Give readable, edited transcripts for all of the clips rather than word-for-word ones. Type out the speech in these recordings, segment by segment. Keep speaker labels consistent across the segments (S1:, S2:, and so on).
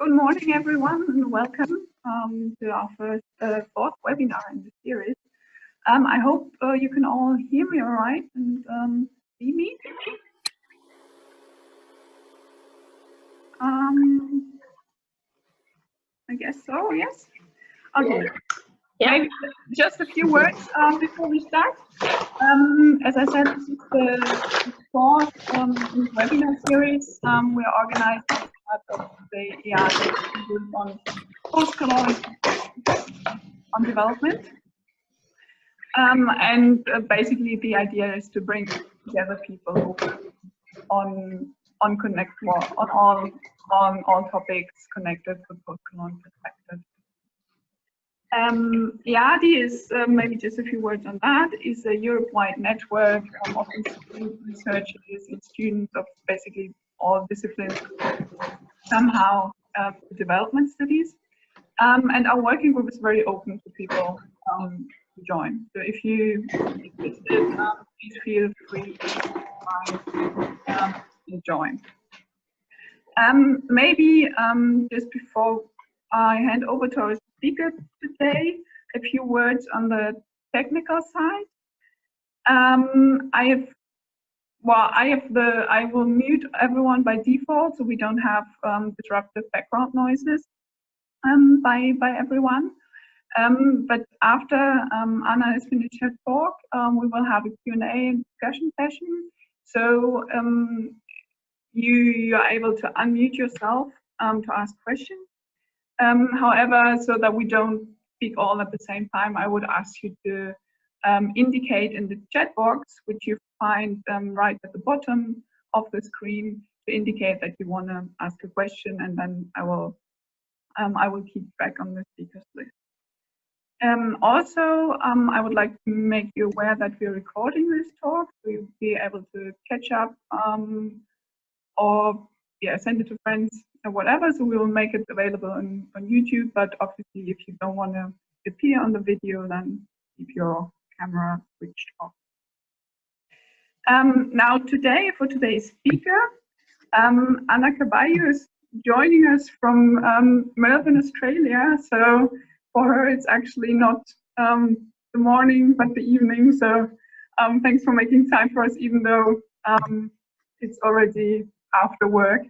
S1: Good morning, everyone, and welcome to our fourth webinar in the series. I hope you can all hear me all right and see me. I guess so, yes. Okay.
S2: Yeah.
S1: Maybe just a few words before we start. As I said, this is the fourth webinar series. We're organized as part of the EADI group on Postcolonial on development. And basically the idea is to bring together people who on connect more on all topics connected to postcolonial perspective. EADI is, maybe just a few words on that, is a Europe-wide network of researchers and students of basically all disciplines, somehow development studies. And our working group is very open to people to join. So if you interested, please feel free to join. Maybe just before I hand over to our speaker today, a few words on the technical side. I will mute everyone by default, so we don't have disruptive background noises by everyone. But after Anna has finished her talk, we will have a Q&A and discussion session. So you are able to unmute yourself to ask questions. However, so that we don't speak all at the same time, I would ask you to indicate in the chat box, which you find right at the bottom of the screen, to indicate that you want to ask a question, and then I will keep track on the speakers list. Also, I would like to make you aware that we're recording this talk, so you'll be able to catch up or send it to friends or whatever. So we will make it available on YouTube, but obviously if you don't want to appear on the video, then keep your camera switched off. Now for today's speaker, Anna Carballo is joining us from Melbourne, Australia. So for her, it's actually not the morning, but the evening. So thanks for making time for us, even though it's already after work.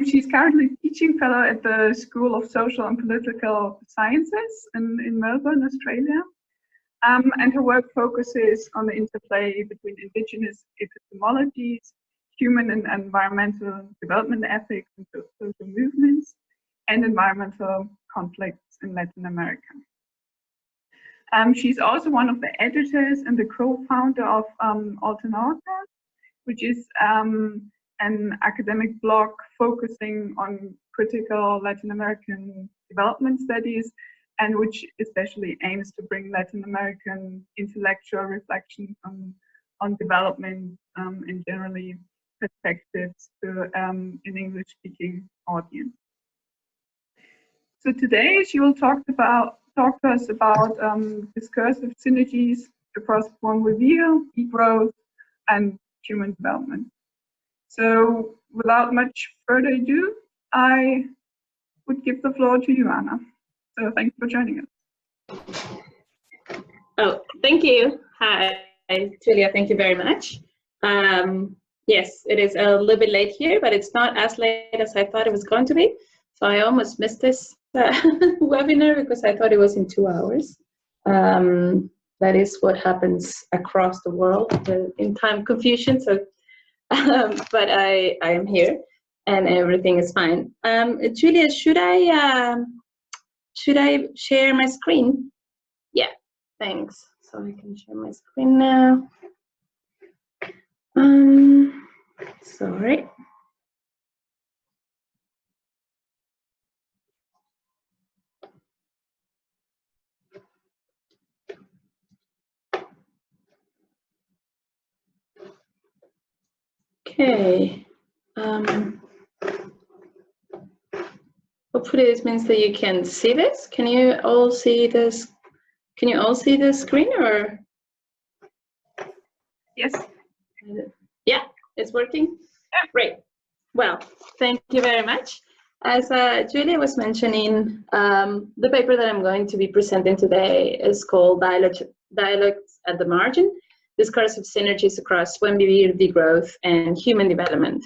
S1: She's currently teaching fellow at the School of Social and Political Sciences in Melbourne, Australia. And her work focuses on the interplay between indigenous epistemologies, human and environmental development ethics and social movements, and environmental conflicts in Latin America. She's also one of the editors and the co-founder of Alternautas, which is an academic blog focusing on critical Latin American development studies, and which especially aims to bring Latin American intellectual reflections on development and generally perspectives to an English-speaking audience. So today she will talk to us about discursive synergies across Buen Vivir, Degrowth, and human development. So without much further ado, I would give the floor to you, Anna. So thanks for joining us.
S2: Oh, thank you. Hi, Julia, thank you very much. Yes, it is a little bit late here, but it's not as late as I thought it was going to be. So I almost missed this webinar because I thought it was in 2 hours. That is what happens across the world in time confusion. So, but I am here and everything is fine. Julia, should I share my screen? Yeah, thanks. So I can share my screen now. Sorry. Okay. Hopefully this means that you can see this. Can you all see this? Can you all see the screen or?
S1: Yes.
S2: Yeah, it's working? Yeah. Great. Well, thank you very much. as Julia was mentioning, the paper that I'm going to be presenting today is called Dialogues at the Margin, Discursive Synergies across Buen Vivir, Degrowth, and Human Development.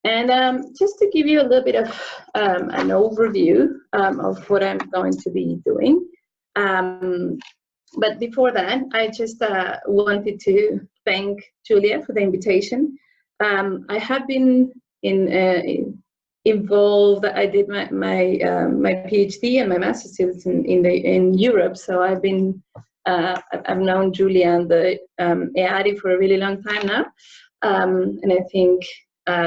S2: And just to give you a little bit of an overview of what I'm going to be doing. But before that, I just wanted to thank Julia for the invitation. I have been involved. I did my PhD and my master's students in Europe, so I've known Julia and the EADI for a really long time now, and I think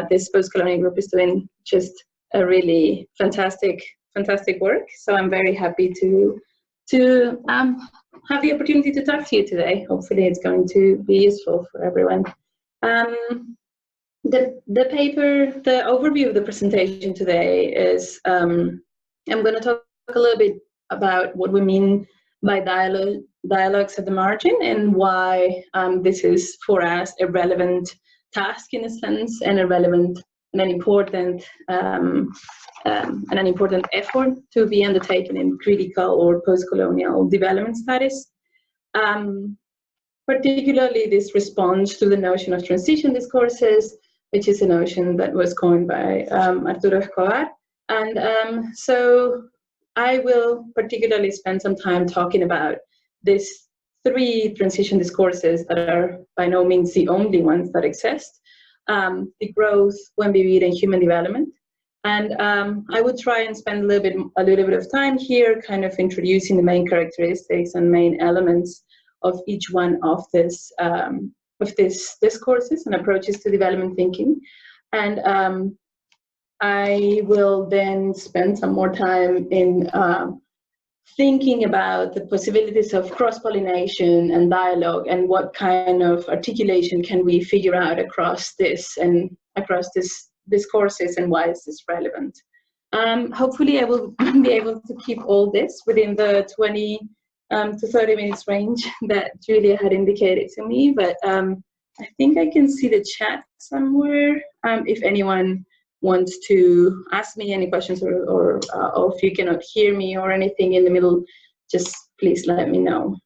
S2: this Postcolonial group is doing just a really fantastic work. So I'm very happy to have the opportunity to talk to you today. Hopefully it's going to be useful for everyone. The paper, the overview of the presentation today is, I'm going to talk a little bit about what we mean by dialogues at the margin and why this is for us a relevant task in a sense, and a relevant and an important effort to be undertaken in critical or post-colonial development studies. Particularly, this responds to the notion of transition discourses, which is a notion that was coined by Arturo Escobar. And so I will particularly spend some time talking about these 3 transition discourses that are by no means the only ones that exist: Degrowth, Buen Vivir, and Human Development. And I would try and spend a little bit of time here, kind of introducing the main characteristics and main elements of each one of these discourses and approaches to development thinking. And I will then spend some more time in thinking about the possibilities of cross-pollination and dialogue, and what kind of articulation can we figure out across this discourses, and why is this relevant. Hopefully I will be able to keep all this within the 20 to 30 minutes range that Julia had indicated to me, but I think I can see the chat somewhere. If anyone wants to ask me any questions, or if you cannot hear me or anything in the middle, just please let me know.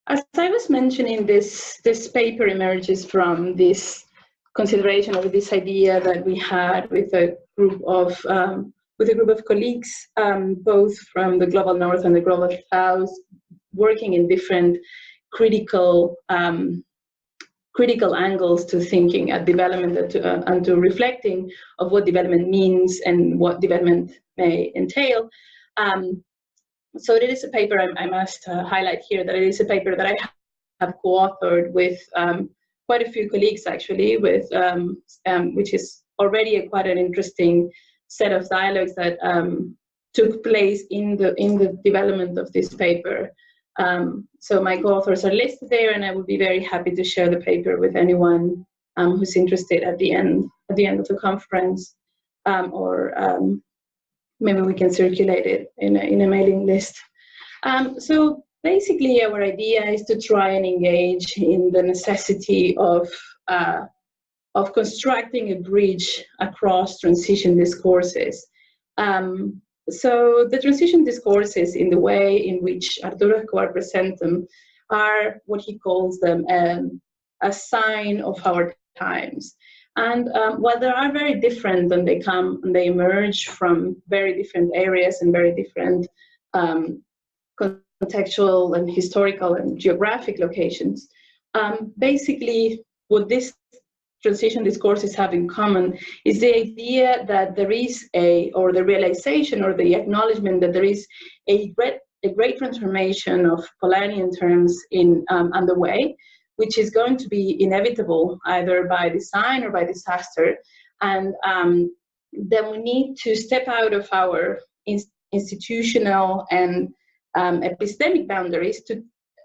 S2: As I was mentioning, this paper emerges from this consideration of this idea that we had with a group of colleagues, both from the global north and the global south, working in different critical angles to thinking at development and to reflecting of what development means and what development may entail. So it is a paper, I must highlight here that it is a paper that I have co-authored with quite a few colleagues, actually, with which is already quite an interesting set of dialogues that took place in the development of this paper. So my co-authors are listed there, and I would be very happy to share the paper with anyone who's interested at the end of the conference, or maybe we can circulate it in a mailing list. So basically, our idea is to try and engage in the necessity of constructing a bridge across transition discourses. So the transition discourses, in the way in which Arturo Escobar presents them, are what he calls them a sign of our times. And while they are very different, and they emerge from very different areas and very different contextual and historical and geographic locations, basically what this transition discourses have in common is the idea that there is or the realization or the acknowledgement that there is a great transformation of Polanyian terms underway, which is going to be inevitable either by design or by disaster, and then we need to step out of our institutional and epistemic boundaries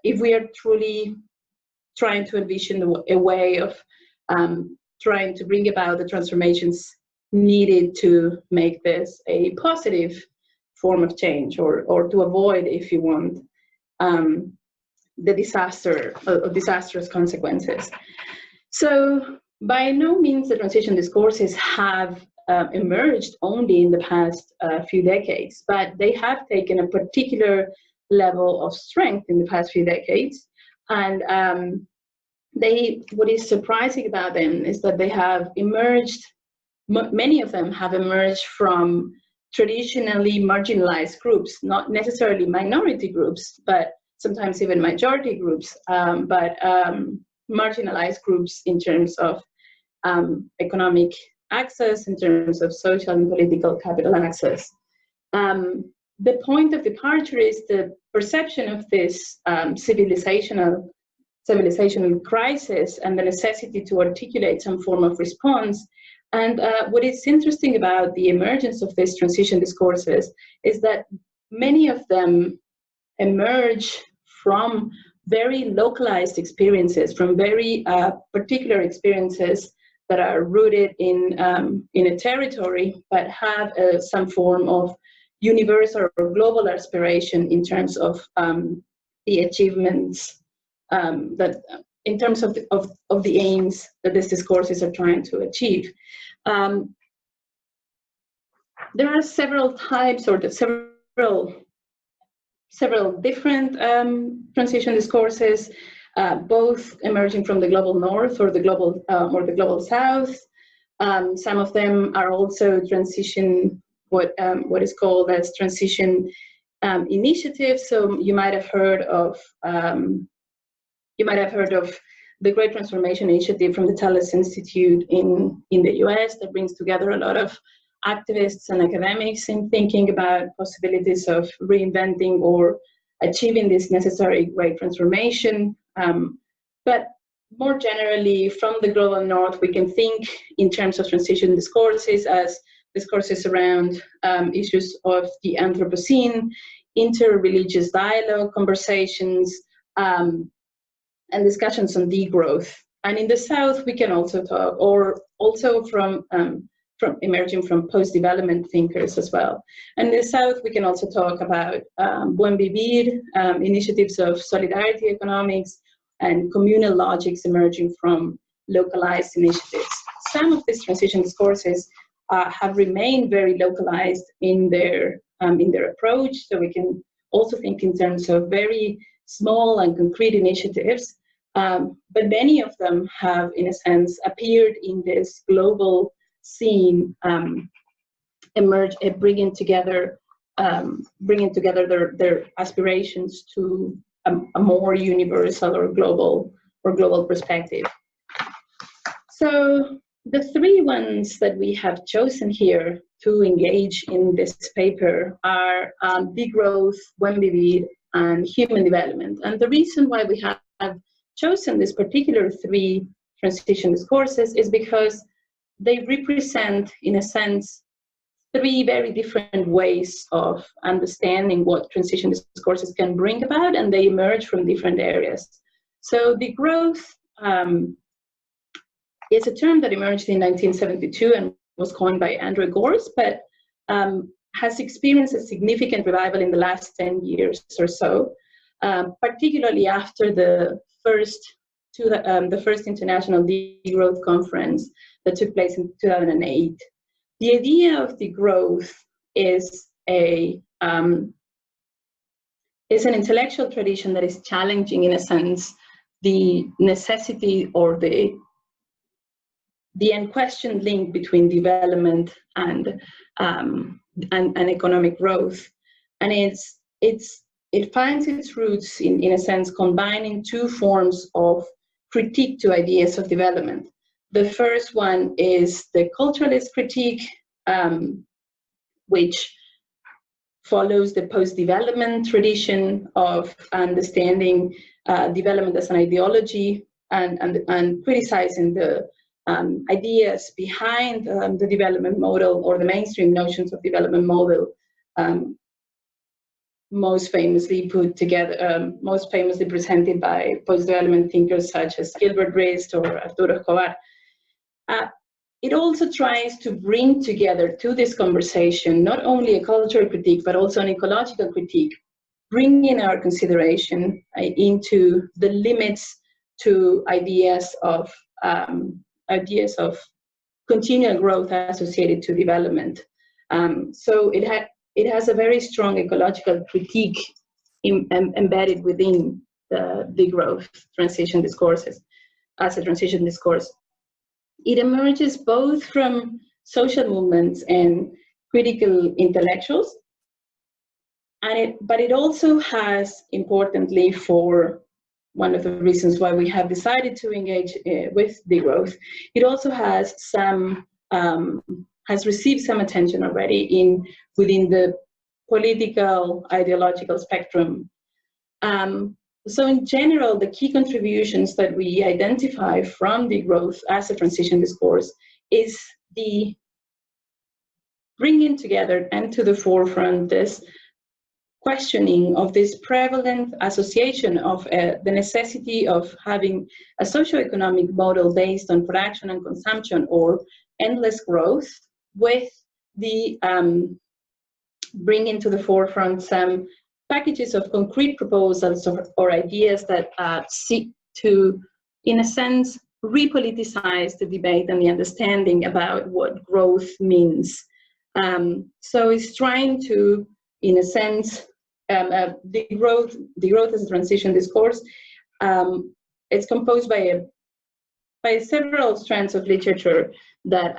S2: if we are truly trying to envision a way of trying to bring about the transformations needed to make this a positive form of change, or to avoid, if you want, the disastrous consequences. So by no means the transition discourses have emerged only in the past few decades, but they have taken a particular level of strength in the past few decades. And what is surprising about them is that they have emerged, many of them have emerged from traditionally marginalized groups, not necessarily minority groups, but sometimes even majority groups, but marginalized groups in terms of economic access, in terms of social and political capital access. The point of departure is the perception of this civilizational crisis and the necessity to articulate some form of response. And what is interesting about the emergence of these transition discourses is that many of them emerge from very localized experiences, from very particular experiences that are rooted in a territory, but have some form of universal or global aspiration in terms of the achievements that, in terms of the aims that these discourses are trying to achieve. There are several types or several different transition discourses, both emerging from the global north or the global south. Some of them are also transition, what is called as transition initiatives. So you might have heard of the Great Transformation Initiative from the Thales Institute in the US that brings together a lot of activists and academics in thinking about possibilities of reinventing or achieving this necessary great transformation. But more generally, from the global north, we can think in terms of transition discourses as discourses around issues of the Anthropocene, inter-religious dialogue, conversations, and discussions on degrowth. And in the south, we can also talk, or also from emerging from post-development thinkers as well. And in the south, we can also talk about Buen Vivir, initiatives of solidarity economics, and communal logics emerging from localized initiatives. Some of these transition discourses have remained very localized in their approach. So we can also think in terms of very small and concrete initiatives. But many of them have, in a sense, appeared in this global scene, bringing together their aspirations to a more universal or global perspective. So the three ones that we have chosen here to engage in this paper are Degrowth, Buen Vivir, and Human Development. And the reason why we have chosen this particular three transition discourses is because they represent, in a sense, three very different ways of understanding what transition discourses can bring about, and they emerge from different areas. So degrowth is a term that emerged in 1972 and was coined by Andrew Gorse, but has experienced a significant revival in the last 10 years or so, particularly after the first international degrowth conference that took place in 2008. The idea of degrowth is an intellectual tradition that is challenging, in a sense, the necessity or the unquestioned link between development and economic growth, and it finds its roots in a sense combining two forms of critique to ideas of development. The first one is the culturalist critique, which follows the post-development tradition of understanding development as an ideology and criticizing the ideas behind the development model or the mainstream notions of development model, most famously presented by post-development thinkers such as Gilbert Rist or Arturo Escobar. It also tries to bring together to this conversation not only a cultural critique, but also an ecological critique, bringing our consideration into the limits to ideas of ideas of continual growth associated to development. So it has a very strong ecological critique embedded within the degrowth transition discourses as a transition discourse. It emerges both from social movements and critical intellectuals, but it also has, importantly, for one of the reasons why we have decided to engage with degrowth, it also has some has received some attention already within the political ideological spectrum. So in general, the key contributions that we identify from degrowth as a transition discourse is the bringing together and to the forefront this questioning of this prevalent association of the necessity of having a socioeconomic model based on production and consumption or endless growth with the bringing to the forefront some packages of concrete proposals or ideas that seek to, in a sense, repoliticize the debate and the understanding about what growth means. So it's trying to, in a sense, degrowth as a transition discourse. It's composed by several strands of literature that,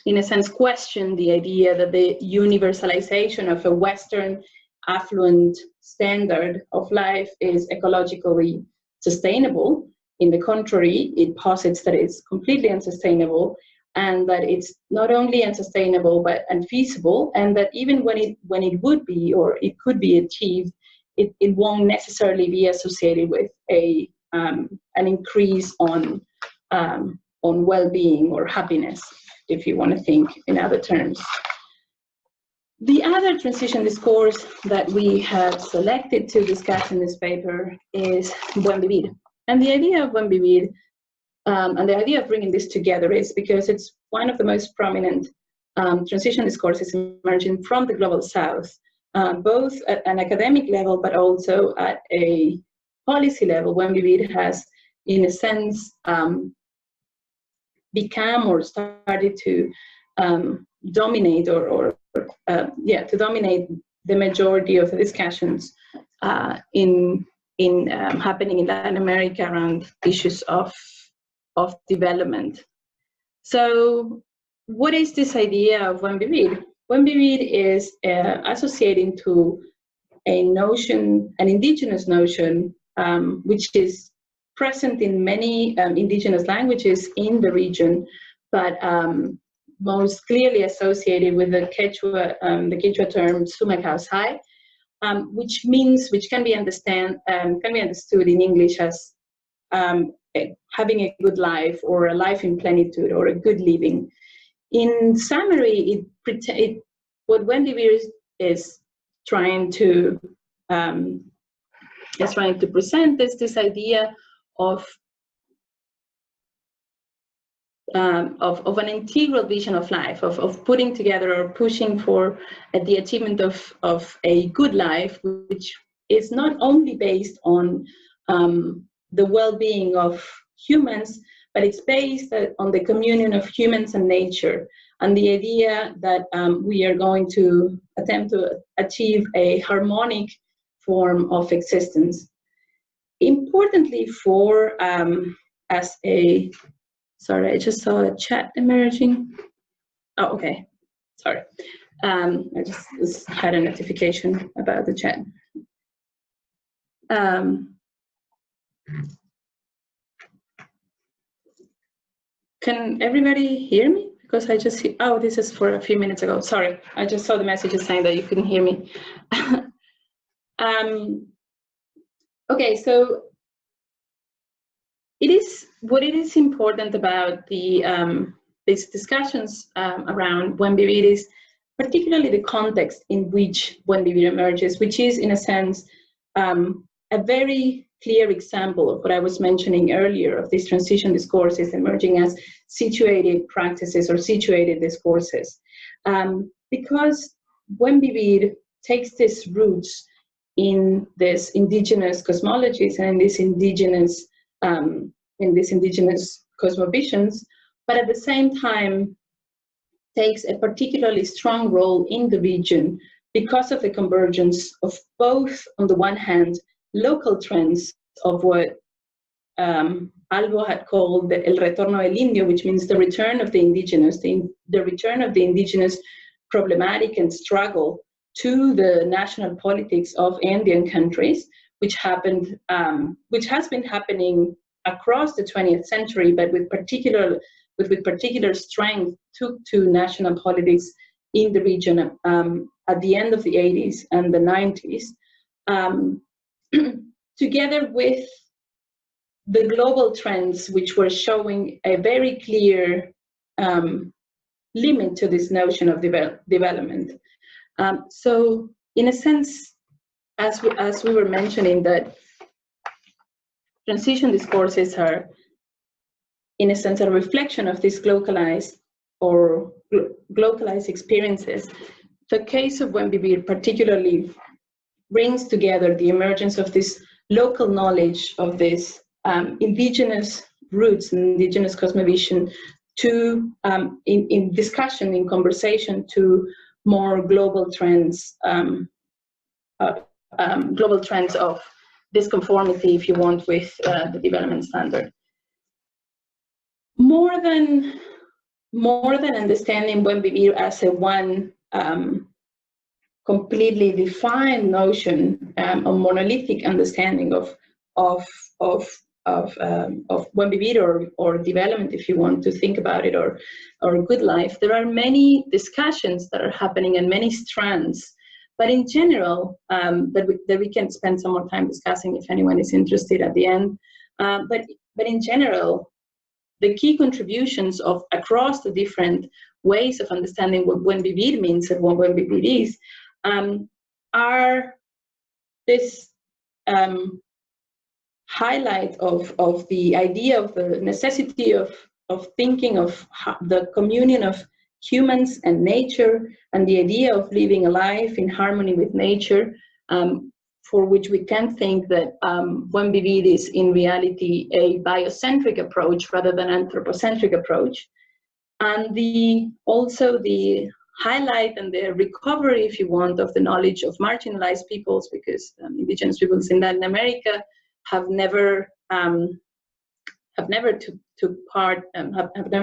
S2: in a sense, question the idea that the universalization of a Western affluent standard of life is ecologically sustainable. In the contrary, it posits that it's completely unsustainable, and that it's not only unsustainable but unfeasible, and that even when it would be or it could be achieved, it won't necessarily be associated with an increase on well-being or happiness, if you want to think in other terms. The other transition discourse that we have selected to discuss in this paper is Buen Vivir. And the idea of Buen Vivir, and the idea of bringing this together is because it's one of the most prominent transition discourses emerging from the Global South, both at an academic level, but also at a policy level. Buen Vivir has, in a sense, become or started to dominate to dominate the majority of the discussions happening in Latin America around issues of development. So what is this idea of Buen Vivir? Buen Vivir is associating to a notion, an indigenous notion, which is present in many indigenous languages in the region, but most clearly associated with the Quechua term "sumakausai," which can be understood in English as having a good life, or a life in plenitude, or a good living. In summary, what Buen Vivir is trying to present is this idea of an integral vision of life, of putting together or pushing for the achievement of a good life, which is not only based on the well-being of humans, but it's based on the communion of humans and nature, and the idea that we are going to attempt to achieve a harmonic form of existence. Importantly, sorry, I just saw a chat emerging. Oh, okay, sorry. I just had a notification about the chat. Can everybody hear me? Because I just see, oh, this is for a few minutes ago. Sorry, I just saw the messages saying that you couldn't hear me. Okay, so what it is important about these discussions around Buen Vivir is particularly the context in which Buen Vivir emerges, which is, in a sense, a very clear example of what I was mentioning earlier of these transition discourses emerging as situated practices or situated discourses. Because Buen Vivir takes these roots in this indigenous cosmologies and in this indigenous cosmovisions, but at the same time takes a particularly strong role in the region because of the convergence of both, on the one hand, local trends of what Albo had called the El Retorno del Indio, which means the return of the indigenous, the return of the indigenous problematic and struggle to the national politics of Andean countries, which has been happening across the 20th century, but with particular strength took to national politics in the region at the end of the 80s and the 90s, together with the global trends, which were showing a very clear limit to this notion of development. So, in a sense, as we were mentioning, that transition discourses are, in a sense, a reflection of these localized experiences. The case of Buen Vivir particularly brings together the emergence of this local knowledge of this indigenous roots and indigenous cosmovision to, in discussion, in conversation, to more global trends of disconformity, if you want, with the development standard. More than understanding Buen Vivir as a one completely defined notion, a monolithic understanding of Buen Vivir or development, if you want to think about it, or good life, there are many discussions that are happening and many strands. But in general, that we can spend some more time discussing if anyone is interested at the end. But in general, the key contributions of across the different ways of understanding what Buen Vivir means and what Buen Vivir is are this highlight of the idea of the necessity of thinking of the communion of humans and nature, and the idea of living a life in harmony with nature, for which we can think that Buen Vivir is in reality a biocentric approach rather than anthropocentric approach. And also the highlight and the recovery, if you want, of the knowledge of marginalized peoples, because indigenous peoples in Latin America have never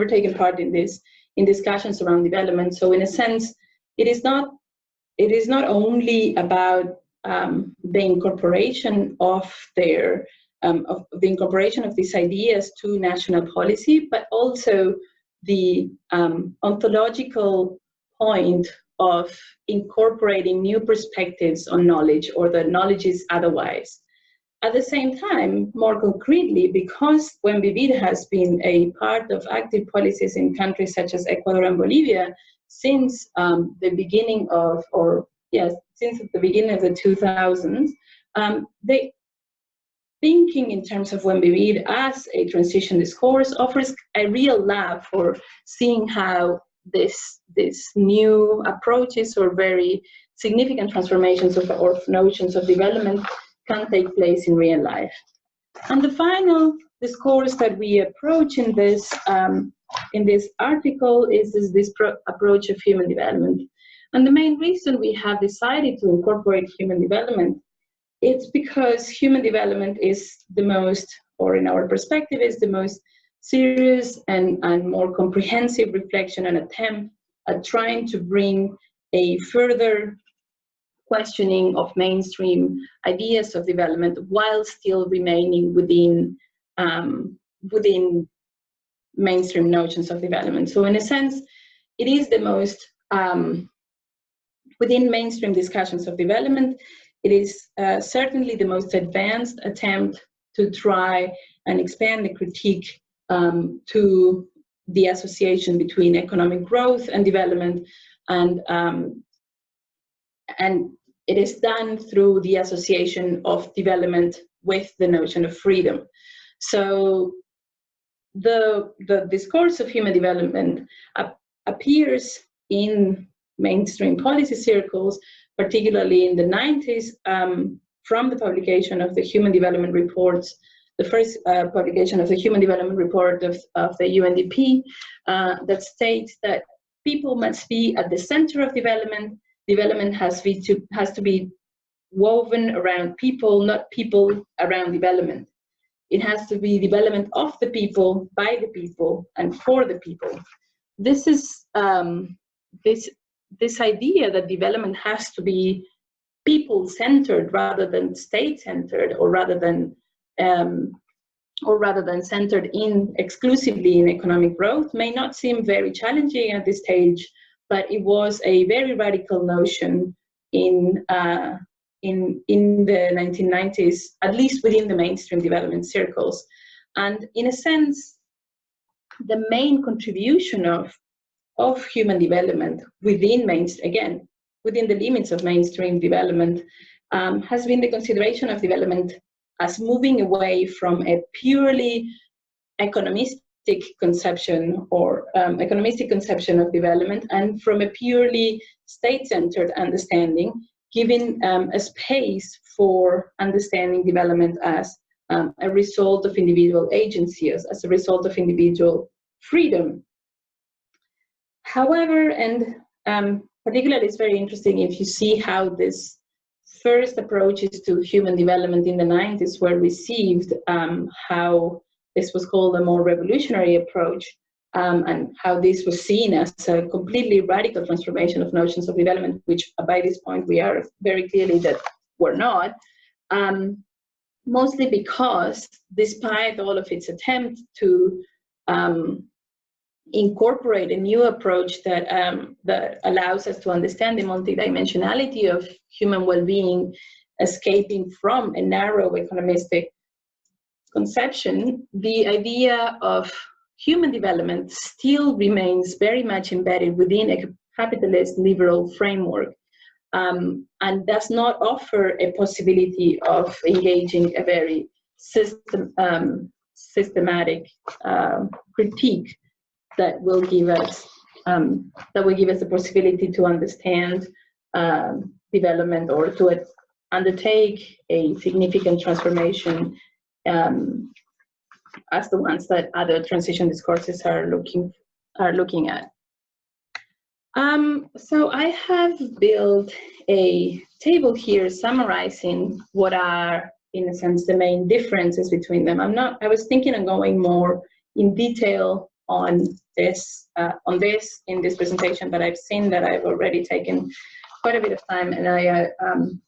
S2: taken part in discussions around development. So in a sense, it is not only about the incorporation of these ideas to national policy, but also the ontological point of incorporating new perspectives on knowledge, or the knowledge is otherwise. At the same time, more concretely, because Buen Vivir has been a part of active policies in countries such as Ecuador and Bolivia since the beginning of the 2000s, they thinking in terms of Buen Vivir as a transition discourse offers a real lab for seeing how this new approaches or very significant transformations of notions of development can take place in real life. And the final discourse that we approach in this article is this approach of human development. And the main reason we have decided to incorporate human development, it's because human development is the most, or in our perspective, is the most serious and more comprehensive reflection and attempt at trying to bring a further questioning of mainstream ideas of development while still remaining within mainstream notions of development. So in a sense, it is the most, within mainstream discussions of development, it is certainly the most advanced attempt to try and expand the critique to the association between economic growth and development, and it is done through the association of development with the notion of freedom. So the discourse of human development appears in mainstream policy circles, particularly in the 90s, from the publication of the Human Development Reports the first publication of the Human Development Report of the UNDP that states that people must be at the center of development. Development has to be woven around people, not people around development. It has to be development of the people, by the people, and for the people. This is this idea that development has to be people-centered rather than state-centered, or rather than centered exclusively in economic growth, may not seem very challenging at this stage, but it was a very radical notion in the 1990s, at least within the mainstream development circles. And in a sense, the main contribution of human development within within the limits of mainstream development has been the consideration of development as moving away from a purely economistic conception or economistic conception of development, and from a purely state-centered understanding, giving a space for understanding development as a result of individual agency, as a result of individual freedom. However, and particularly it's very interesting if you see how this first approaches to human development in the 90s were received, how this was called a more revolutionary approach, and how this was seen as a completely radical transformation of notions of development, which by this point we are very clearly that we're not, mostly because despite all of its attempt to incorporate a new approach that allows us to understand the multidimensionality of human well-being, escaping from a narrow economistic conception, the idea of human development still remains very much embedded within a capitalist liberal framework, and does not offer a possibility of engaging a very systematic critique that will give us the possibility to understand development, or to undertake a significant transformation as the ones that other transition discourses are looking at. So I have built a table here summarizing what are, in a sense, the main differences between them. I was thinking of going more in detail on this in this presentation, but I've seen that I've already taken quite a bit of time, and I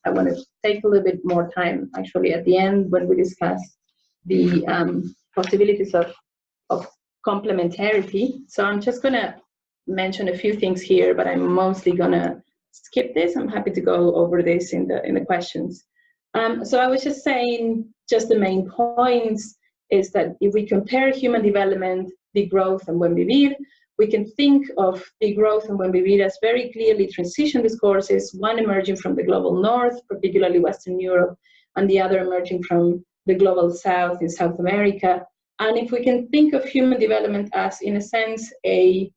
S2: want to take a little bit more time actually at the end when we discuss the possibilities of complementarity. So I'm just going to mention a few things here, but I'm mostly going to skip this. I'm happy to go over this in the questions. So I was just saying, just the main points is that if we compare human development, Degrowth, and Buen Vivir, we can think of Degrowth and Buen Vivir as very clearly transition discourses, one emerging from the global north, particularly Western Europe, and the other emerging from the global south in South America. And if we can think of human development as, in a sense, a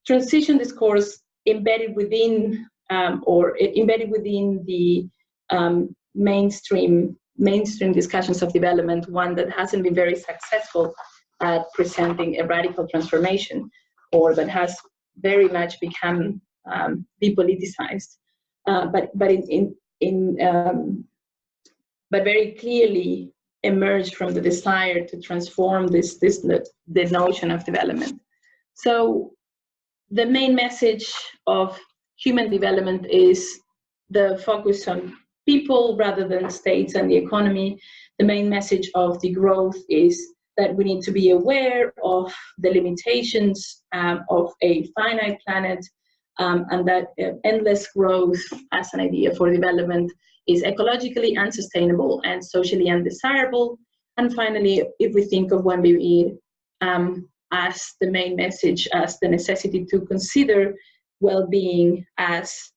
S2: transition discourse embedded within the mainstream discussions of development, one that hasn't been very successful at presenting a radical transformation, or that has very much become depoliticized, but very clearly emerged from the desire to transform the notion of development. So the main message of human development is the focus on people rather than states and the economy. The main message of Degrowth is that we need to be aware of the limitations of a finite planet, and that endless growth as an idea for development is ecologically unsustainable and socially undesirable. And finally, if we think of Buen Vivir as the main message, as the necessity to consider well-being as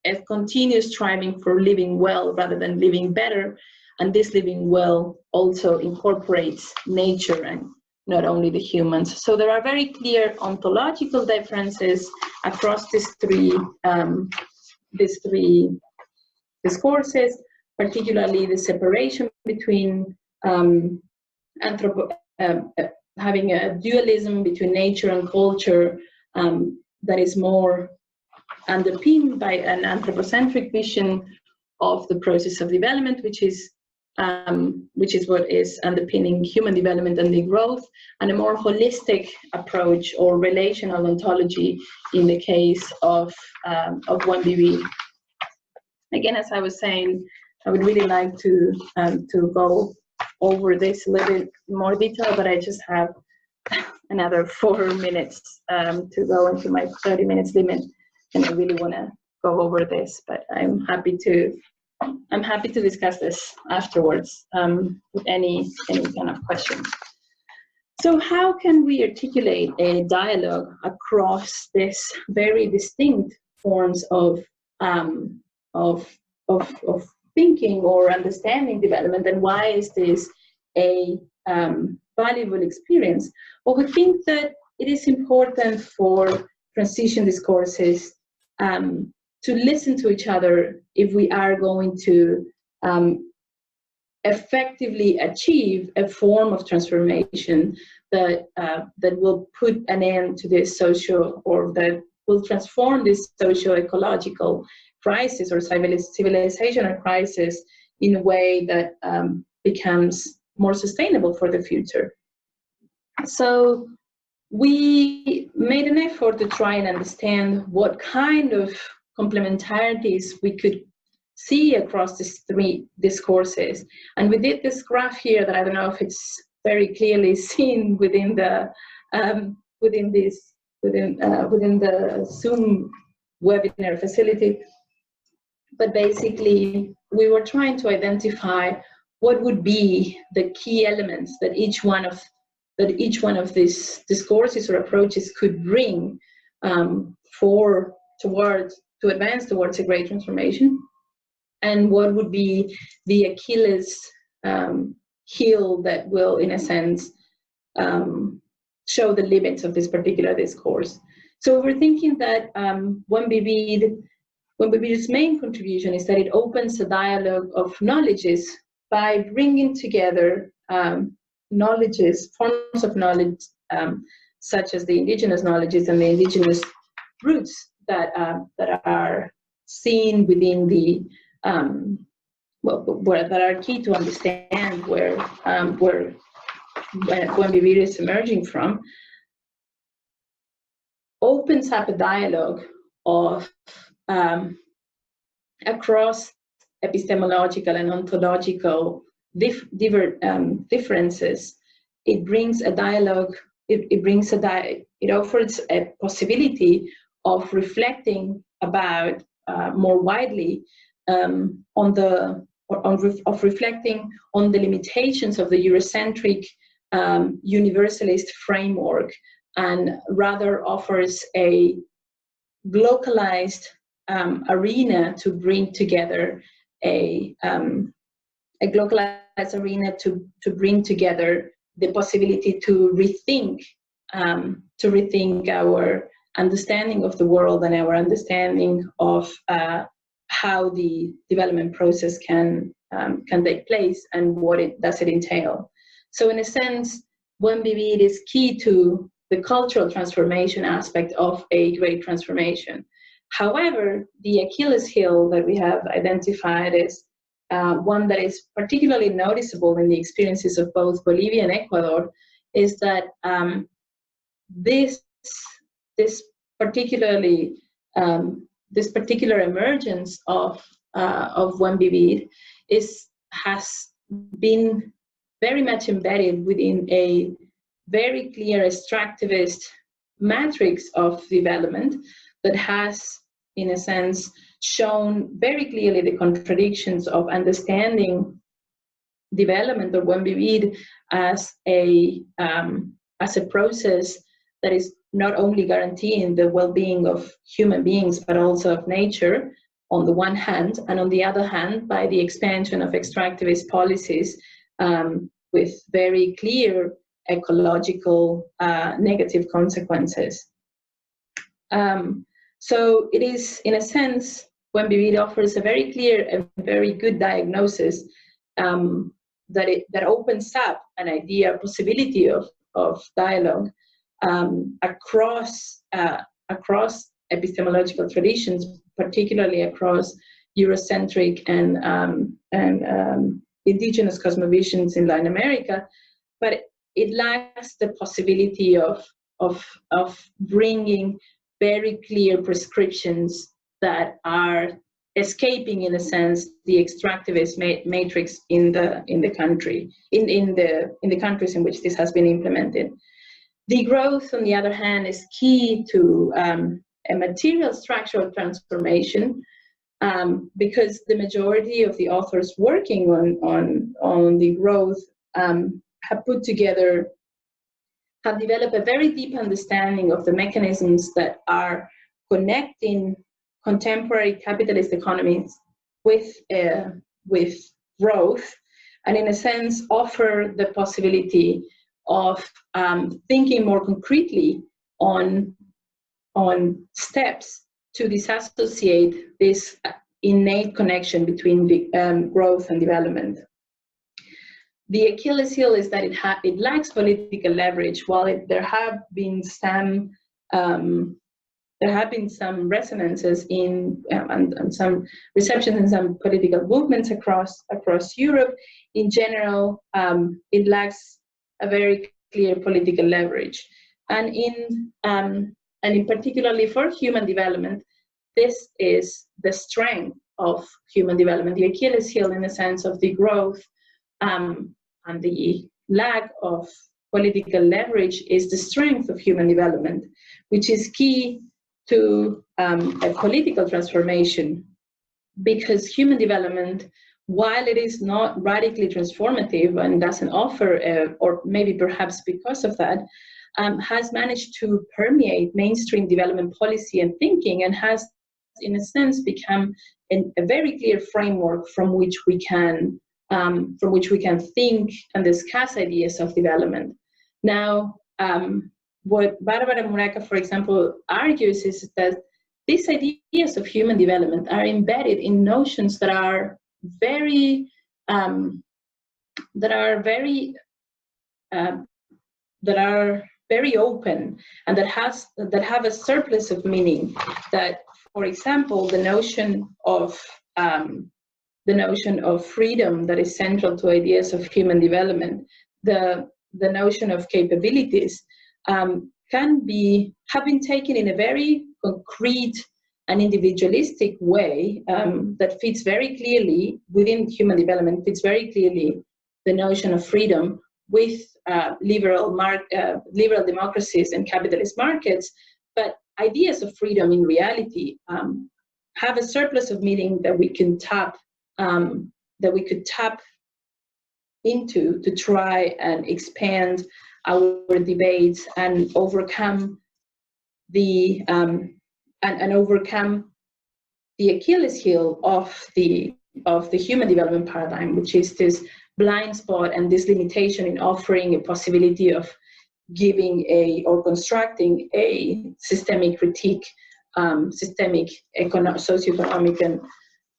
S2: a continuous striving for living well rather than living better, and this living well also incorporates nature and not only the humans. So there are very clear ontological differences across these three discourses, particularly the separation between having a dualism between nature and culture that is more underpinned by an anthropocentric vision of the process of development, which is what is underpinning human development and degrowth, and a more holistic approach or relational ontology in the case of Buen Vivir. Again, as I was saying, I would really like to go over this a little bit more detail, but I just have another 4 minutes to go into my 30 minutes limit, and I really want to go over this, but I'm happy to discuss this afterwards with any kind of questions. So how can we articulate a dialogue across this very distinct forms of thinking or understanding development, and why is this a valuable experience? Well, we think that it is important for transition discourses to listen to each other if we are going to effectively achieve a form of transformation that will put an end to this social, or that will transform this socio-ecological crisis or civilizational crisis in a way that becomes more sustainable for the future. So we made an effort to try and understand what kind of complementarities we could see across these three discourses. And we did this graph here that I don't know if it's very clearly seen within the within the Zoom webinar facility. But basically, we were trying to identify what would be the key elements that each one of these discourses or approaches could bring to advance towards a great transformation, and what would be the Achilles heel that will, in a sense, show the limits of this particular discourse. So we're thinking that Buen Vivir's main contribution is that it opens a dialogue of knowledges by bringing together forms of knowledge, such as the indigenous knowledges and the indigenous roots that are seen within the that are key to understand where Buen Vivir is emerging from, opens up a dialogue of across epistemological and ontological differences. It brings a dialogue. It offers a possibility of reflecting about more widely reflecting on the limitations of the Eurocentric universalist framework, and rather offers a localized arena to bring together the possibility to rethink our understanding of the world and our understanding of how the development process can take place and what does it entail. So in a sense, Buen Vivir is key to the cultural transformation aspect of a great transformation. However, the Achilles heel that we have identified is one that is particularly noticeable in the experiences of both Bolivia and Ecuador, is that this particular emergence of Buen Vivir has been very much embedded within a very clear extractivist matrix of development that has, in a sense, shown very clearly the contradictions of understanding development of Buen Vivir as a process that is not only guaranteeing the well-being of human beings, but also of nature on the one hand, and on the other hand, by the expansion of extractivist policies with very clear ecological negative consequences. So it is, in a sense, Buen Vivir offers a very clear and very good diagnosis that opens up an idea, a possibility of dialogue across epistemological traditions, particularly across Eurocentric and indigenous cosmovisions in Latin America, but it lacks the possibility of bringing very clear prescriptions that are escaping, in a sense, the extractivist matrix in the country, in the countries in which this has been implemented. Degrowth, on the other hand, is key to a material structural transformation, because the majority of the authors working on degrowth have developed a very deep understanding of the mechanisms that are connecting contemporary capitalist economies with growth, and in a sense offer the possibility of thinking more concretely on steps to disassociate this innate connection between growth and development. The Achilles heel is that it lacks political leverage. While there have been some resonances and some receptions in some political movements across Europe, in general, it lacks a very clear political leverage. And in particularly for human development, this is the strength of human development. The Achilles heel, in the sense of the growth and the lack of political leverage, is the strength of human development, which is key to a political transformation, because human development, while it is not radically transformative and doesn't offer, or maybe perhaps because of that, has managed to permeate mainstream development policy and thinking, and has, in a sense, become a very clear framework from which we can think and discuss ideas of development. Now, what Barbara Muraca, for example, argues is that these ideas of human development are embedded in notions that are very open, and that have a surplus of meaning. That, for example, the notion of freedom that is central to ideas of human development, the notion of capabilities, have been taken in a very concrete and individualistic way that fits very clearly within human development, fits very clearly the notion of freedom with liberal democracies and capitalist markets. But ideas of freedom in reality have a surplus of meaning that we can tap into to try and expand our debates and overcome the Achilles heel of the human development paradigm, which is this blind spot and this limitation in offering a possibility of giving or constructing a systemic critique, systemic socioeconomic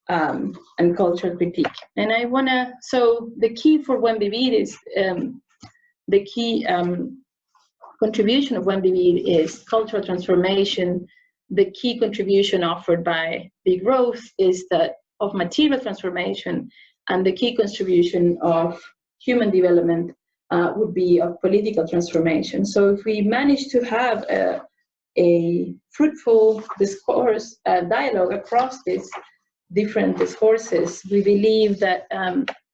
S2: and cultural critique. And so the key for Buen Vivir is the key contribution of Buen Vivir is cultural transformation. The key contribution offered by Degrowth is that of material transformation, and the key contribution of human development would be of political transformation. So if we manage to have a fruitful discourse dialogue across these different discourses, we believe that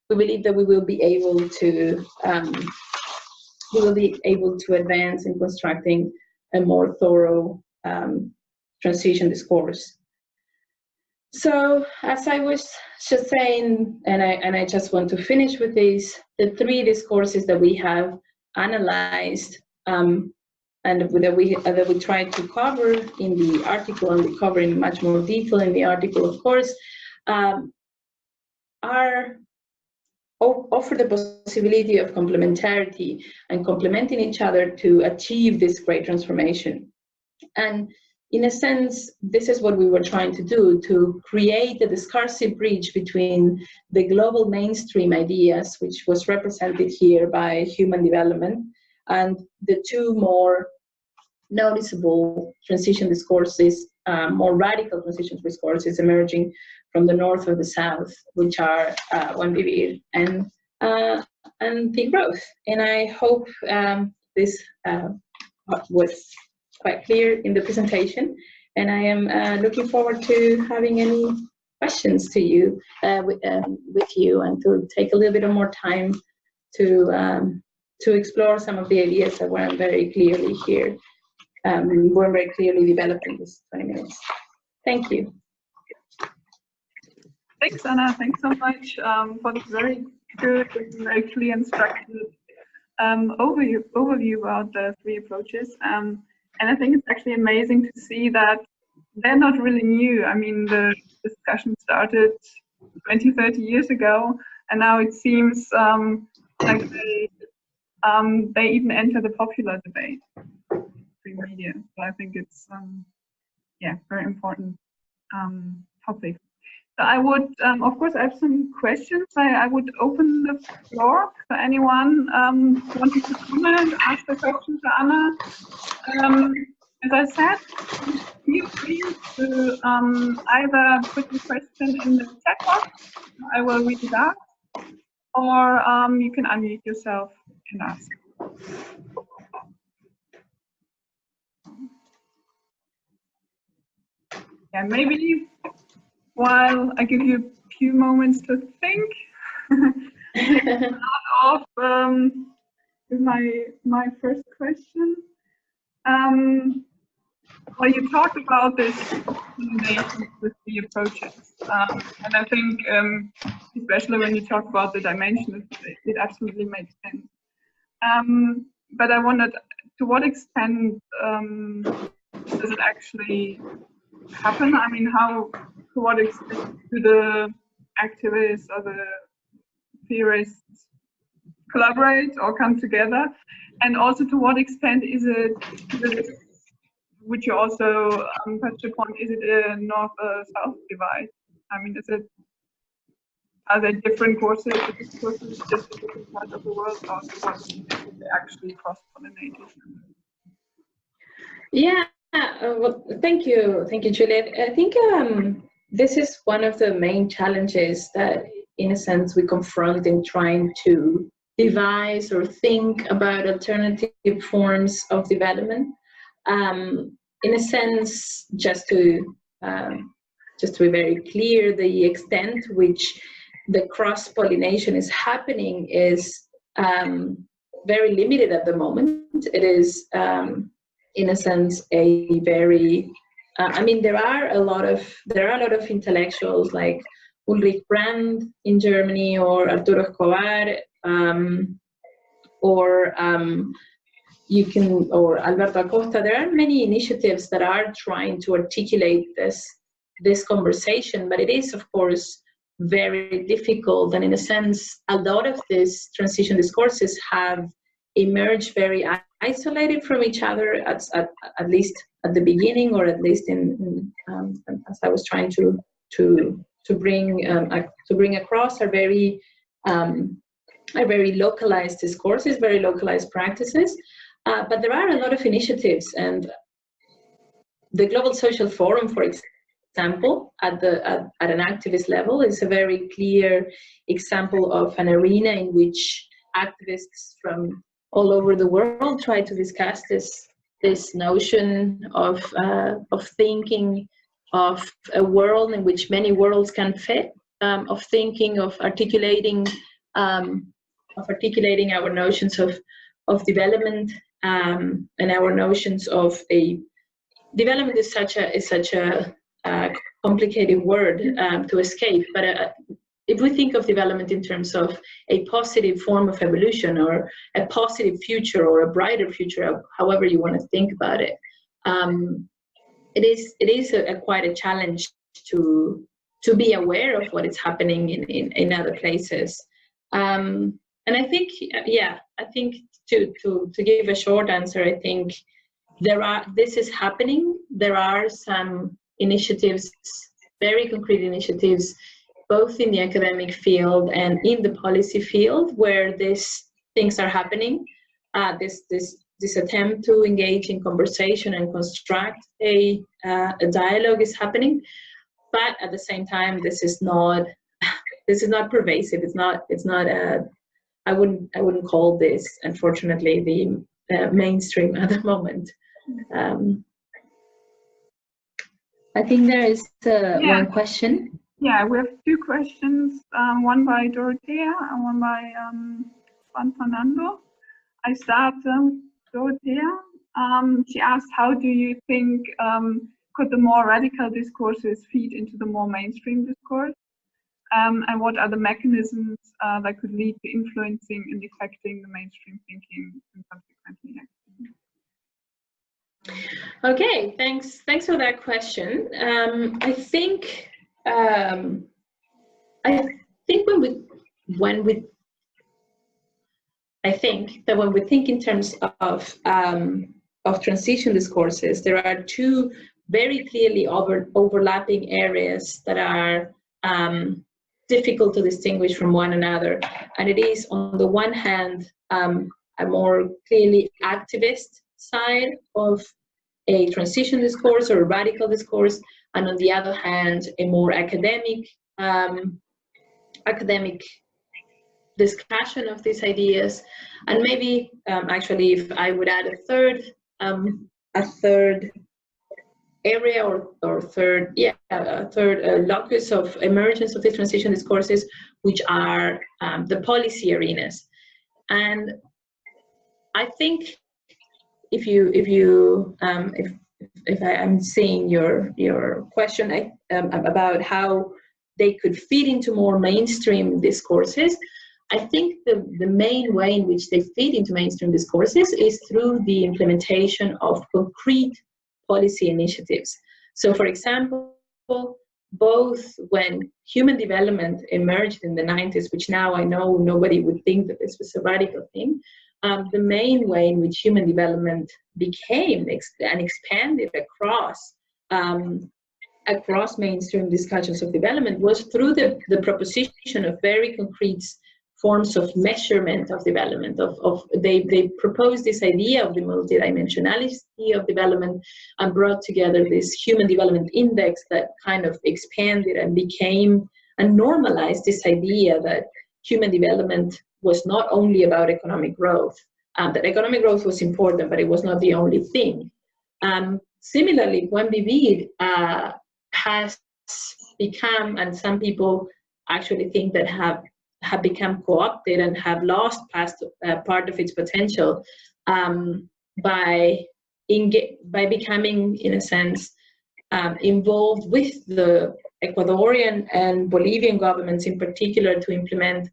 S2: we will be able to advance in constructing a more thorough transition discourse. So, as I was just saying, and I just want to finish with this, the three discourses that we have analyzed and that we tried to cover in the article, and we cover in much more detail in the article, of course, offer the possibility of complementarity and complementing each other to achieve this great transformation. And in a sense, this is what we were trying to do, to create a discursive bridge between the global mainstream ideas, which was represented here by human development, and the two more noticeable transition discourses, more radical transition discourses emerging from the north or the south, which are Buen Vivir and Degrowth. And I hope this was quite clear in the presentation, and I am looking forward to having any questions to you with you, and to take a little bit of more time to explore some of the ideas that weren't very clearly here, weren't very clearly developed in this 20 minutes. Thank you.
S1: Thanks, Anna. Thanks so much for this very good, very clear and structured overview about the three approaches. And I think it's actually amazing to see that they're not really new. I mean, the discussion started 20, 30 years ago, and now it seems like they even enter the popular debate through media. So I think it's, yeah, very important topic. So I would, of course, I have some questions. I would open the floor for anyone wanting to comment, ask a question to Anna. As I said, feel free to either put the question in the chat box, I will read it out, or you can unmute yourself and ask. Yeah, maybe while I give you a few moments to think, start off with my first question. Well, you talked about this combination with the approaches, and I think especially when you talk about the dimensions, it absolutely makes sense. But I wondered, to what extent does it actually happen? I mean, to what extent do the activists or the theorists collaborate or come together? And also, to what extent is it, which you also touched upon, is it a north-south divide? I mean, are there different courses, just in different parts of the world, or they actually cross-pollinated?
S2: Yeah, well, thank you, Juliet. I think this is one of the main challenges that, in a sense, we confront in trying to devise or think about alternative forms of development. In a sense, just to be very clear, the extent to which the cross-pollination is happening is very limited at the moment. It is, in a sense, a very I mean, there are a lot of intellectuals like Ulrich Brand in Germany, or Arturo Escobar, or Alberto Acosta. There are many initiatives that are trying to articulate this conversation, but it is, of course, very difficult. And in a sense, a lot of these transition discourses have emerged very isolated from each other, at least at the beginning, or at least as I was trying to bring across, are very localized discourses, very localized practices. But there are a lot of initiatives, and the Global Social Forum, for example, at an activist level, is a very clear example of an arena in which activists from all over the world try to discuss this notion of thinking of a world in which many worlds can fit, of thinking, of articulating our notions of development, and our notions of a development is such a complicated word to escape. But if we think of development in terms of a positive form of evolution, or a positive future, or a brighter future, however you want to think about it, it is quite a challenge to be aware of what is happening in other places. And I think, yeah, I think to give a short answer, I think this is happening. There are some initiatives, very concrete initiatives, both in the academic field and in the policy field, where these things are happening. This attempt to engage in conversation and construct a dialogue is happening, but at the same time, this is not pervasive. It's not. I wouldn't call this, unfortunately, the mainstream at the moment. I think there is one question.
S1: Yeah, we have two questions, one by Dorothea and one by Juan Fernando. I start with Dorothea. She asked, how do you think could the more radical discourses feed into the more mainstream discourse? And what are the mechanisms that could lead to influencing and affecting the mainstream thinking and consequently acting?
S2: Okay, thanks for that question. I think when we think in terms of transition discourses, there are two very clearly overlapping areas that are difficult to distinguish from one another. And it is, on the one hand, a more clearly activist side of a transition discourse or a radical discourse, and on the other hand, a more academic discussion of these ideas. And maybe actually, if I would add a third area or third locus of emergence of these transition discourses, which are the policy arenas. And I think if I'm seeing your question about how they could feed into more mainstream discourses, I think the main way in which they feed into mainstream discourses is through the implementation of concrete policy initiatives. So, for example, both when human development emerged in the 90s, which now I know nobody would think that this was a radical thing, the main way in which human development became and expanded across mainstream discussions of development was through the proposition of very concrete forms of measurement of development. They proposed this idea of the multidimensionality of development and brought together this human development index that kind of expanded and became and normalized this idea that human development was not only about economic growth, that economic growth was important, but it was not the only thing. Similarly, Buen Vivir has become, and some people actually think that have become co-opted and have lost part of its potential by becoming, in a sense, involved with the Ecuadorian and Bolivian governments in particular to implement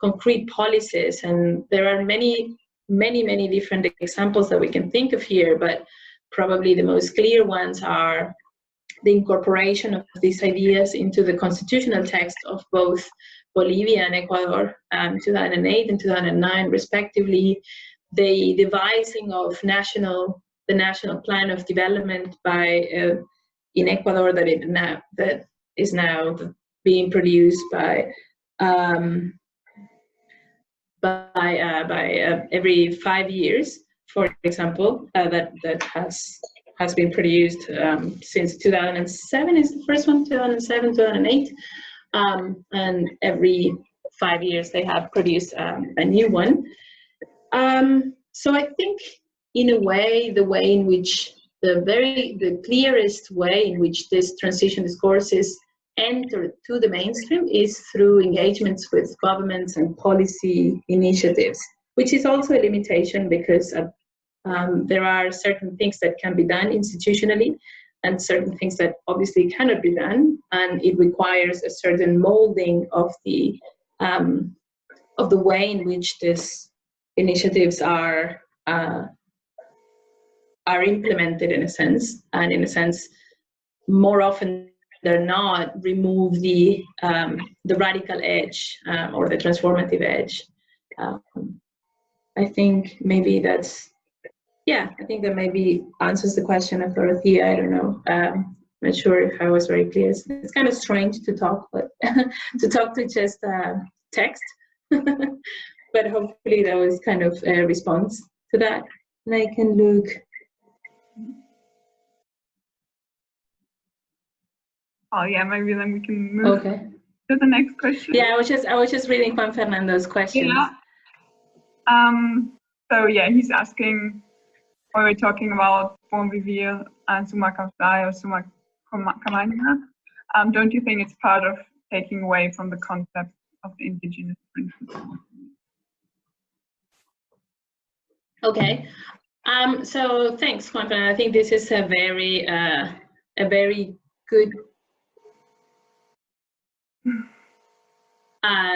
S2: concrete policies. And there are many different examples that we can think of here, but probably the most clear ones are the incorporation of these ideas into the constitutional text of both Bolivia and Ecuador, 2008 and 2009 respectively, the devising of the national plan of development in Ecuador that is now being produced by every 5 years, for example, that has been produced since 2007 is the first one, 2007, 2008. And every 5 years they have produced a new one. So I think, in a way, the way in which the clearest way in which this transition discourses enter to the mainstream is through engagements with governments and policy initiatives, which is also a limitation because there are certain things that can be done institutionally and certain things that obviously cannot be done, and it requires a certain molding of the way in which these initiatives are implemented, in a sense, and in a sense, more often than not, remove the radical edge or the transformative edge. I think maybe that's yeah, I think that maybe answers the question of Dorothea. I don't know. Not sure if I was very clear. It's kind of strange to talk, but to talk to just text. But hopefully that was kind of a response to that. And I can look.
S1: Oh yeah, maybe then we can move to the next question.
S2: Yeah, I was just reading Juan Fernando's questions.
S1: Yeah. So yeah, he's asking, when we're talking about Buen Vivir and Summa Causai or Summa Camania, don't you think it's part of taking away from the concept of the indigenous principle?
S2: Okay. So thanks, Juan Fernando. I think this is a very good.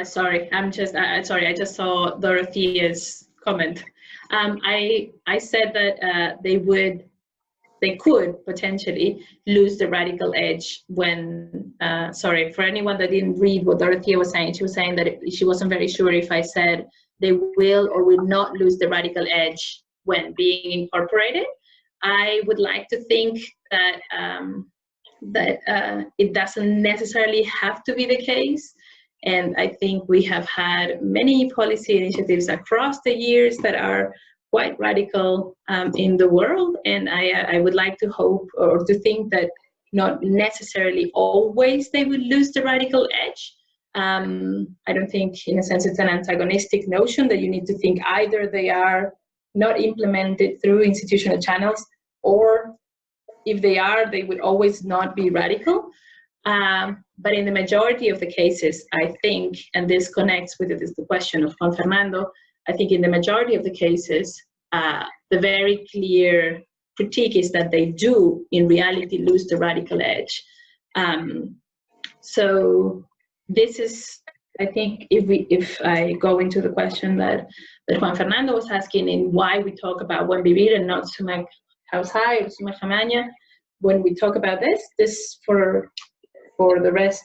S2: Sorry, sorry. I just saw Dorothea's comment. I said that they could potentially lose the radical edge when. Sorry, for anyone that didn't read what Dorothea was saying, she was saying that she wasn't very sure if I said they will or will not lose the radical edge when being incorporated. I would like to think that it doesn't necessarily have to be the case. And I think we have had many policy initiatives across the years that are quite radical in the world. And I would like to hope or to think that not necessarily always they will lose the radical edge. I don't think, in a sense, it's an antagonistic notion that you need to think either they are not implemented through institutional channels, or if they are, they would always not be radical. But in the majority of the cases, I think, and this connects with the question of Juan Fernando, I think in the majority of the cases, the very clear critique is that they do, in reality, lose the radical edge. So this is, I think, if I go into the question that Juan Fernando was asking, in why we talk about Buen Vivir and not Summa Causai or Summa Camania, when we talk about this for the rest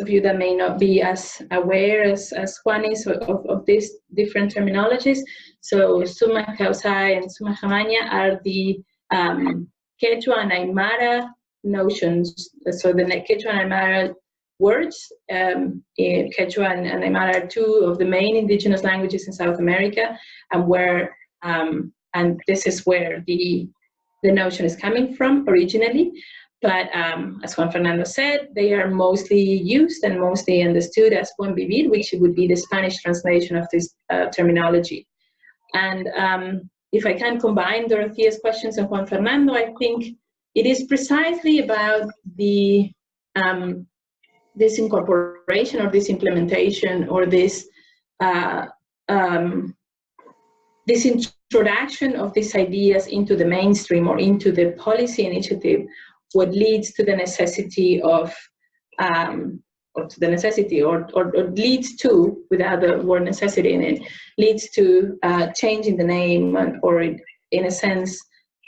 S2: of you that may not be as aware as Juan is of these different terminologies. So Summa Causai and Summa Camania are the Quechua and Aymara notions. So the Quechua and Aymara words, Quechua and Aymara are two of the main indigenous languages in South America, and this is where the notion is coming from originally. But as Juan Fernando said, they are mostly used and mostly understood as Buen Vivir, which would be the Spanish translation of this terminology. And if I can combine Dorothea's questions and Juan Fernando, I think it is precisely about the this incorporation or this implementation or this this introduction of these ideas into the mainstream or into the policy initiative, what leads to the necessity of, or leads to, without the word necessity in it, leads to changing the name, or in a sense,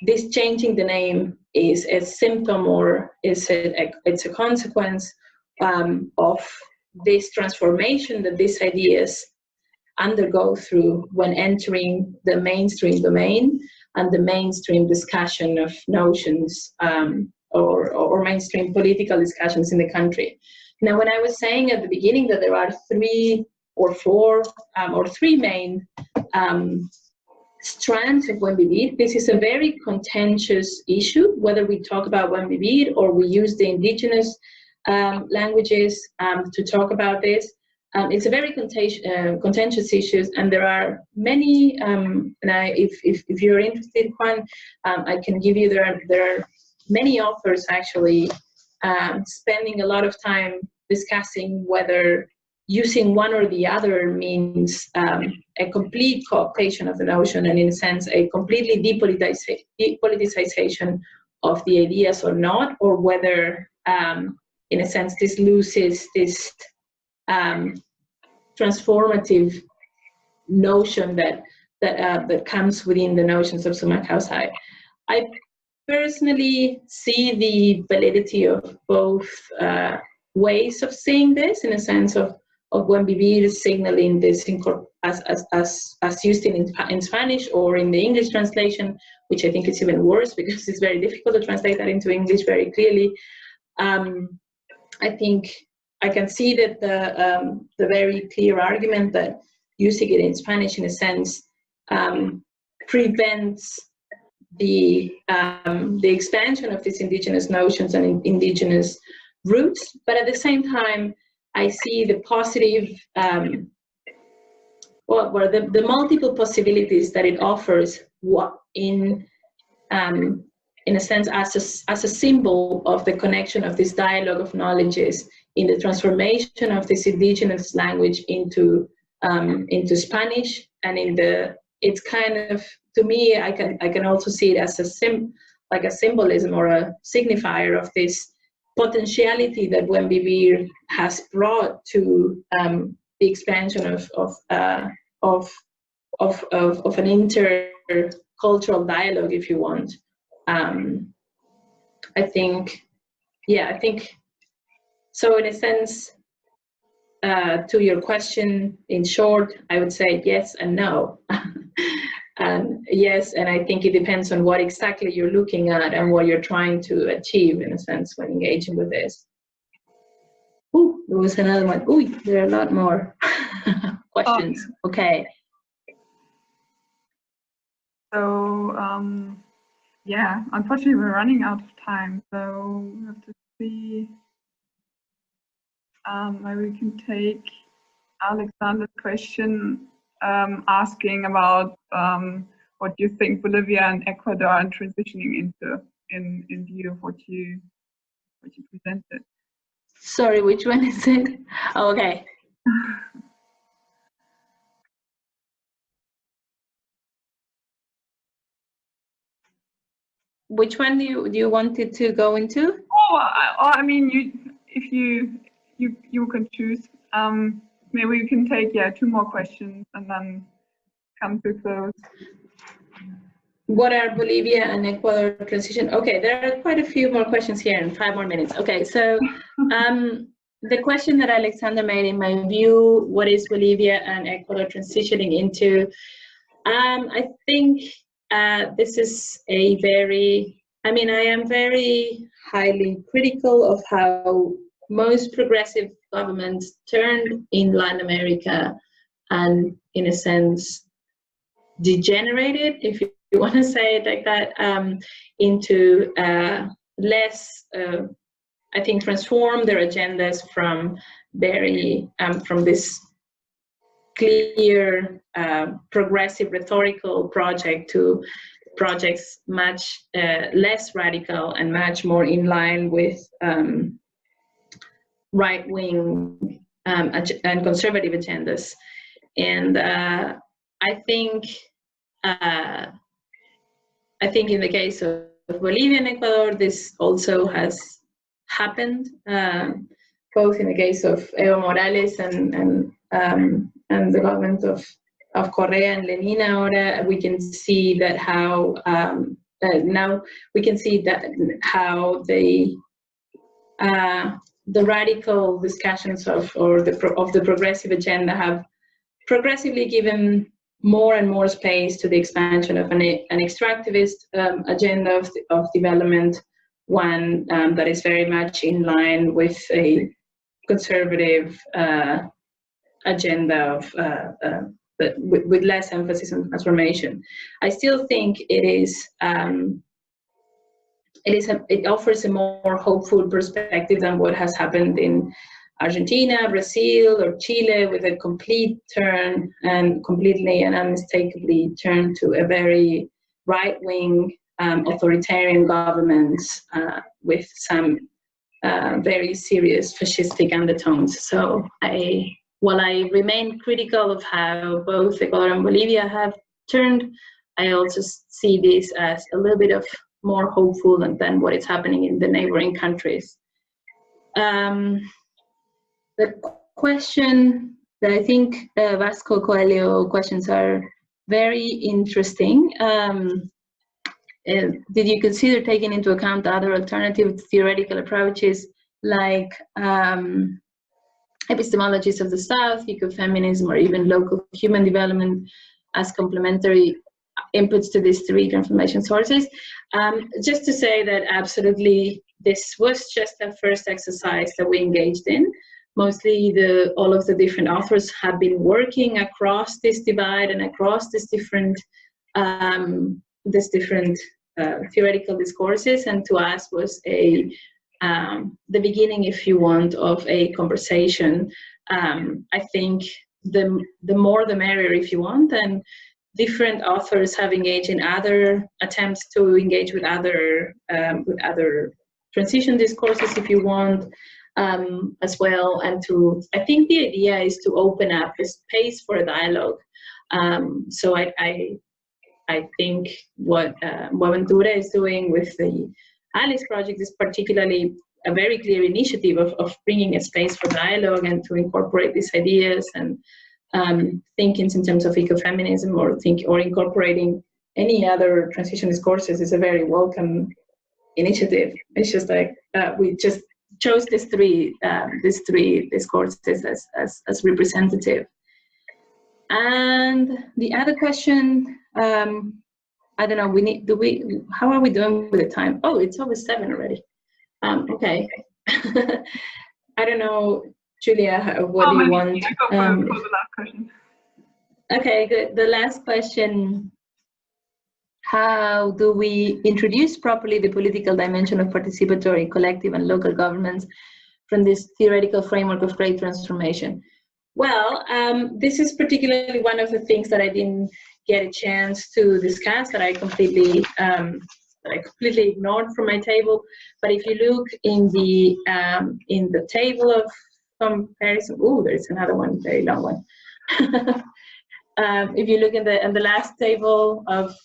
S2: this changing the name is a symptom or it's a consequence of this transformation that these ideas undergo through when entering the mainstream domain and the mainstream discussion of notions or mainstream political discussions in the country. Now, when I was saying at the beginning that there are three or four or three main strands of Buen Vivir, this is a very contentious issue, whether we talk about Buen Vivir or we use the indigenous languages to talk about this. It's a very contentious issue, and there are many, and if you're interested, Juan, I can give you, there are many authors actually spending a lot of time discussing whether using one or the other means a complete cooptation of the notion, and in a sense a completely depoliticization of the ideas or not, or whether in a sense this loses this transformative notion that comes within the notions of Summa Causai. I personally see the validity of both ways of seeing this, in a sense of Buen Vivir signaling this as used in Spanish or in the English translation, which I think is even worse because it's very difficult to translate that into English very clearly. I think I can see that the very clear argument that using it in Spanish, in a sense, prevents the expansion of these indigenous notions and indigenous roots. But at the same time, I see the positive, the multiple possibilities that it offers in a sense as a symbol of the connection of this dialogue of knowledges in the transformation of this indigenous language into Spanish, and it's kind of, to me, I can also see it as a symbolism or a signifier of this potentiality that Buen Vivir has brought to the expansion of an intercultural dialogue, if you want. I think so. In a sense, to your question, in short, I would say yes and no. Yes, and I think it depends on what exactly you're looking at and what you're trying to achieve, in a sense, when engaging with this. Ooh, there was another one. Ooh, there are a lot more questions. Okay.
S1: So, yeah, unfortunately, we're running out of time, so we have to see. Maybe we can take Alexander's question, asking about what you think Bolivia and Ecuador are transitioning into in view of what you presented.
S2: Sorry, which one is it? Oh, okay. Which one do you want it to go into?
S1: Oh, I mean, if you can choose. Maybe we can take 2 more questions and then come to close.
S2: What are Bolivia and Ecuador transition? Okay, there are quite a few more questions here in 5 more minutes. Okay, so the question that Alexander made, in my view, what is Bolivia and Ecuador transitioning into? I think this is a very, I am very highly critical of how most progressive governments turned in Latin America and, in a sense, degenerated, if you want to say it like that, into less, I think, transform their agendas from this clear progressive rhetorical project to projects much less radical and much more in line with right-wing and conservative agendas. And I think in the case of Bolivia and Ecuador, this also has happened, both in the case of Evo Morales and the government of Correa and Lenin. Ahora we can see that how now we can see that how the radical discussions of the progressive agenda have progressively given more and more space to the expansion of an extractivist agenda of development, one that is very much in line with a conservative agenda but with less emphasis on transformation. I still think it offers a more hopeful perspective than what has happened in Argentina, Brazil, or Chile, with a complete turn and completely and unmistakably turn to a very right-wing authoritarian governments with some very serious fascistic undertones. So while I remain critical of how both Ecuador and Bolivia have turned, I also see this as a little bit of more hopeful than what is happening in the neighboring countries. The question that I think Vasco Coelho questions are very interesting. Did you consider taking into account other alternative theoretical approaches like epistemologies of the South, ecofeminism, or even local human development as complementary inputs to these three transformation sources. Just to say that absolutely this was just a first exercise that we engaged in. Mostly all of the different authors have been working across this divide and across these different theoretical discourses, and to us was the beginning, if you want, of a conversation. I think the more the merrier, if you want, and different authors have engaged in other attempts to engage with other transition discourses, if you want, as well. And I think the idea is to open up the space for a dialogue. So I think what Boaventura is doing with the Alice project is particularly a very clear initiative of bringing a space for dialogue and to incorporate these ideas and thinkings in terms of ecofeminism or incorporating any other transition discourses is a very welcome initiative. It's just like we just chose these three discourses as representative. And the other question, I don't know, how are we doing with the time? Oh, it's over 7 already. Okay. I don't know, Julia, what do you want?
S1: Yeah, go for the last question.
S2: Okay, good. The last question, how do we introduce properly the political dimension of participatory, collective, and local governments from this theoretical framework of great transformation? Well, this is particularly one of the things that I didn't get a chance to discuss, that I completely ignored from my table. But if you look in the table of comparison, oh, there's another one, very long one. If you look in the last table of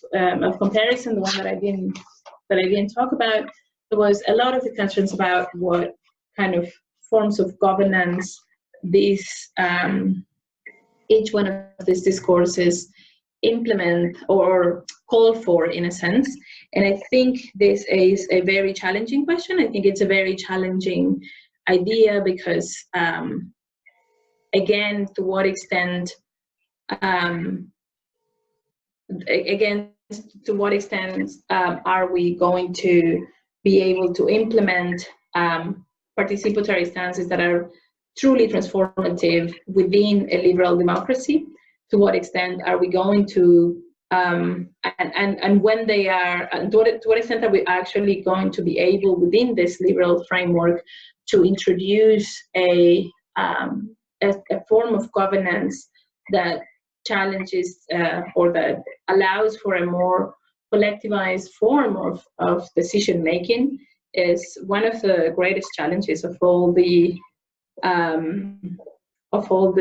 S2: comparison, the one that I didn't talk about, there was a lot of discussions about what kind of forms of governance these each one of these discourses implement or call for, in a sense. And I think this is a very challenging question. I think it's a very challenging idea because, again, to what extent are we going to be able to implement participatory stances that are truly transformative within a liberal democracy? To what extent are we going to, and when they are, and to what extent are we actually going to be able within this liberal framework to introduce a form of governance that challenges or that allows for a more collectivized form of decision making, is one of the greatest challenges of all the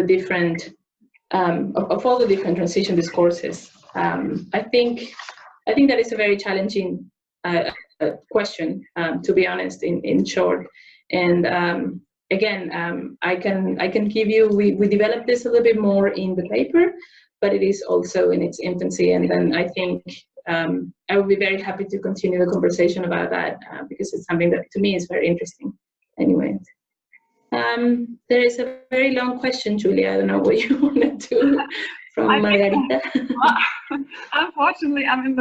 S2: different transition discourses. I think that is a very challenging question, to be honest, in short. And again, I can give you, we developed this a little bit more in the paper, but it is also in its infancy. And then I think I would be very happy to continue the conversation about that because it's something that to me is very interesting. Anyway. There is a very long question, Julia. I don't know what you wanted to from Margarita.
S1: Unfortunately, I'm in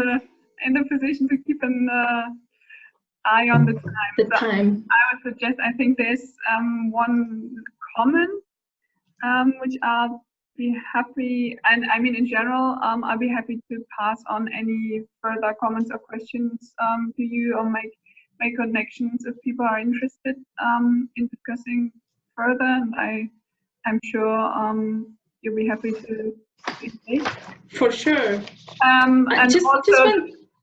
S1: the position to keep an eye on the time. I would suggest, I think there's one comment which I'll be happy, and I mean in general, I'll be happy to pass on any further comments or questions to you, or make connections if people are interested in discussing further, and I'm sure you'll be happy to engage.
S2: For sure.
S1: And also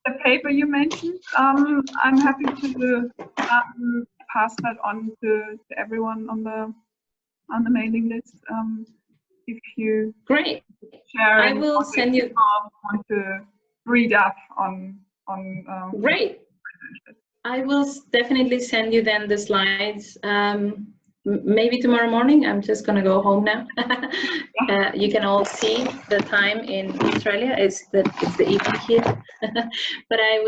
S1: the paper you mentioned, I'm happy to pass that on to everyone on the mailing list. If you
S2: great,
S1: share,
S2: I will send you.
S1: Want to read up on
S2: great. I will definitely send you then the slides. Maybe tomorrow morning. I'm just gonna go home now. You can all see the time in Australia. It's the evening here. But I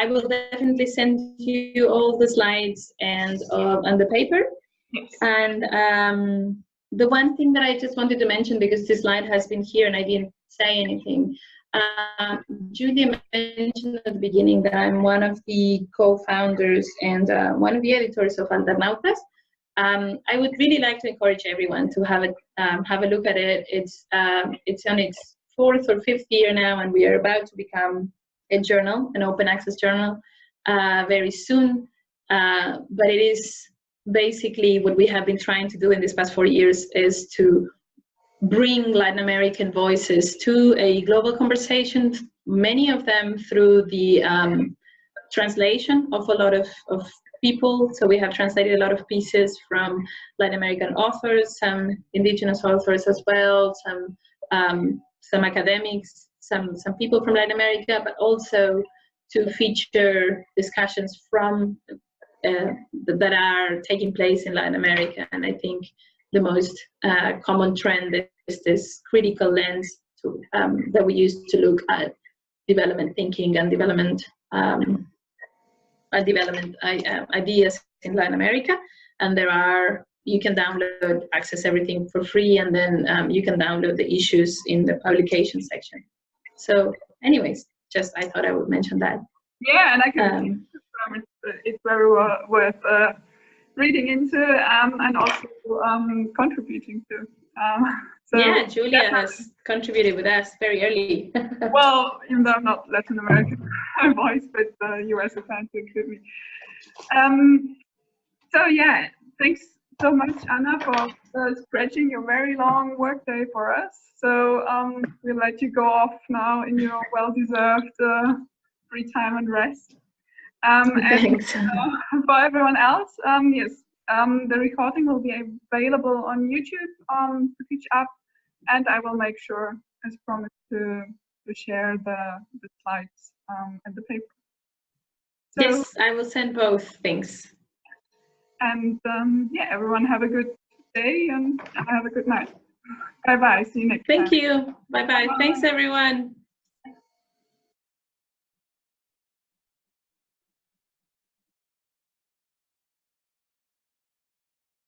S2: will definitely send you all the slides and the paper.
S1: Yes.
S2: And the one thing that I just wanted to mention, because this slide has been here and I didn't say anything, Julia mentioned at the beginning that I'm one of the co-founders and one of the editors of Alternautas. I would really like to encourage everyone to have a look at it. It's on its 4th or 5th year now, and we are about to become a journal, an open access journal, very soon. But it is basically what we have been trying to do in these past 4 years is to bring Latin American voices to a global conversation, many of them through the translation of a lot of people. So we have translated a lot of pieces from Latin American authors, some indigenous authors as well, some academics, some people from Latin America, but also to feature discussions from that are taking place in Latin America. And I think the most common trend is this critical lens that we use to look at development thinking and development ideas in Latin America. And you can download, access everything for free, and then you can download the issues in the publication section. So anyways, just I thought I would mention that.
S1: Yeah, and I can it's very worth reading into and also contributing to. So
S2: yeah, Julia has contributed with us very early.
S1: Well, even though I'm not Latin American voice, but US is trying to include me. So yeah, thanks so much, Anna, for stretching your very long workday for us. So we'll let you go off now in your well-deserved free time and rest.
S2: Thanks.
S1: And for everyone else, yes, the recording will be available on YouTube to catch up, and I will make sure, as promised, to share the slides and the paper. So,
S2: yes, I will send both things.
S1: And yeah, everyone have a good day and have a good night. Bye bye. See you next time.
S2: Thank you. Bye bye. Thanks, everyone.